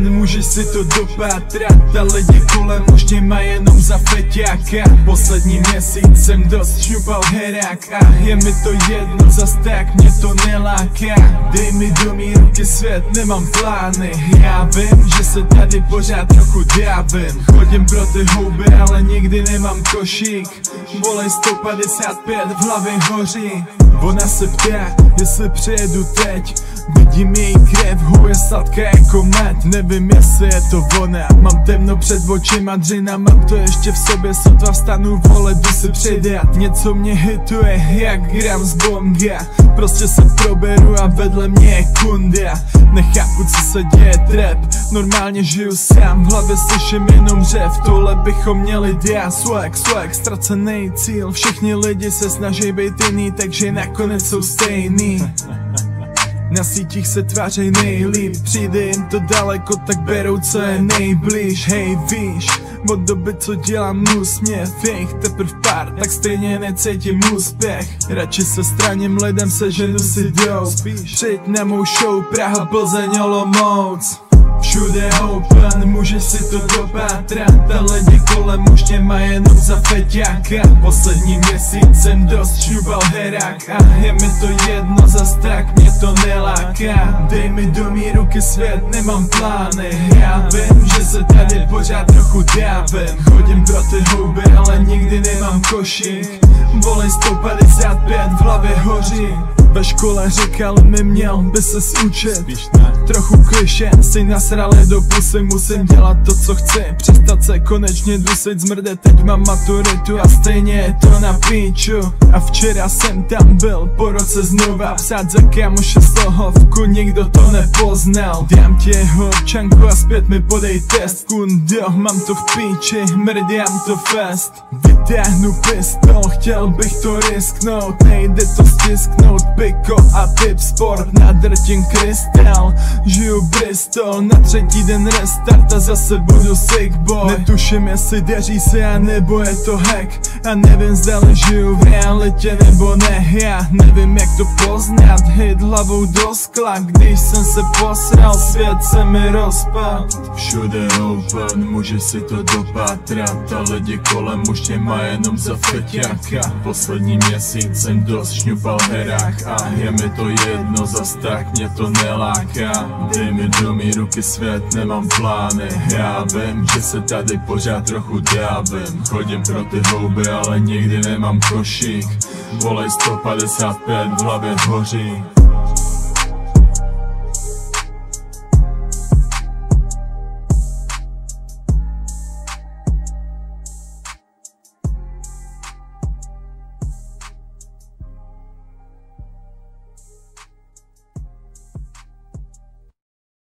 open, můžeš si to dopátrat. A lidi kolem už tě mají jenom za feťáka. Poslední měsíc jsem dost šňupal herák a je mi to jedno, zas tak mě to neláká. Dej mi do mý ruky svět, nemám plány. Já vím, že se tady pořád trochu dávím. Chodím pro ty houby, ale nikdy nemám košík. Volej 155, v hlavě hoří. Ona se ptá, jestli přijedu teď. Vidím její krev, hůje sladká jako med. Nevím, jestli je to ona. Mám temno před očima, dřina, mám to ještě v sobě. Sotva vstanu, vole, jdu si přidat. Něco mě hituje, jak gram z bonga. Prostě se proberu a vedle mě je kunda. Nechápu, co se děje, trap. Normálně žiju sám, v hlavě slyším jenom řev. Tohle bychom měli dát, swag, ztracený cíl. Všichni lidi se snaží být jiný, takže nakonec jsou stejný. Na sítích se tvářej nejlíp, přijde jim to daleko, tak berou, co je nejblíž. Hej, víš, od doby, co dělám úsměv, jejich teprv pár, tak stejně necítím úspěch. Radši se straním lidem, seženu si dout. Přijď na mou show, Praha, Plzeň, Olomouc. Všude open, můžeš si to dopátrat. A lidi kolem už tě mají jenom za feťáka. Poslední měsíc jsem dost šňupal herák a je mi to jedno, zas tak mě to neláká. Dej mi do mý ruky svět, nemám plány. Já vím, že se tady pořád trochu dávím. Chodím pro ty houby, ale nikdy nemám košík. Volej 155, v hlavě hoří. Ve škole říkal mi, měl by ses učit. Trochu klišé, si nasrali do pusy. Musím dělat to, co chci, přestat se konečně dusit. Zmrde, teď mám maturitu a stejně je to na píču. A včera jsem tam byl, po roce znova psát za kámoše slohovku, nikdo to nepoznal. Dám ti jeho občanku a zpět mi podej test. Kundo, mám to v píči, mrdám to fest. Vytáhnu pistol, chtěl bych to risknout. Nejde to stisknout, piko a tip sport. Nadrtím krystal, žiju Bristol. Na třetí den restart a zase budu sick boy. Netuším, jestli daří se a nebo je to hack. A nevím, zdali žiju v realitě nebo ne. Já nevím, jak to poznat, hit hlavou do skla. Když jsem se posral, svět se mi rozpad. Všude open, můžeš si to dopátrat. A lidi kolem už tě má jenom za feťáka. Poslední měsíc jsem dost šňupal herák a je mi to jedno, zas tak mě to neláká. Dej mi do mý ruky svět, nemám plány. Já vím, že se tady pořád trochu dávím. Chodím pro ty houby, ale nikdy nemám košík. Volej 155, v hlavě hoří.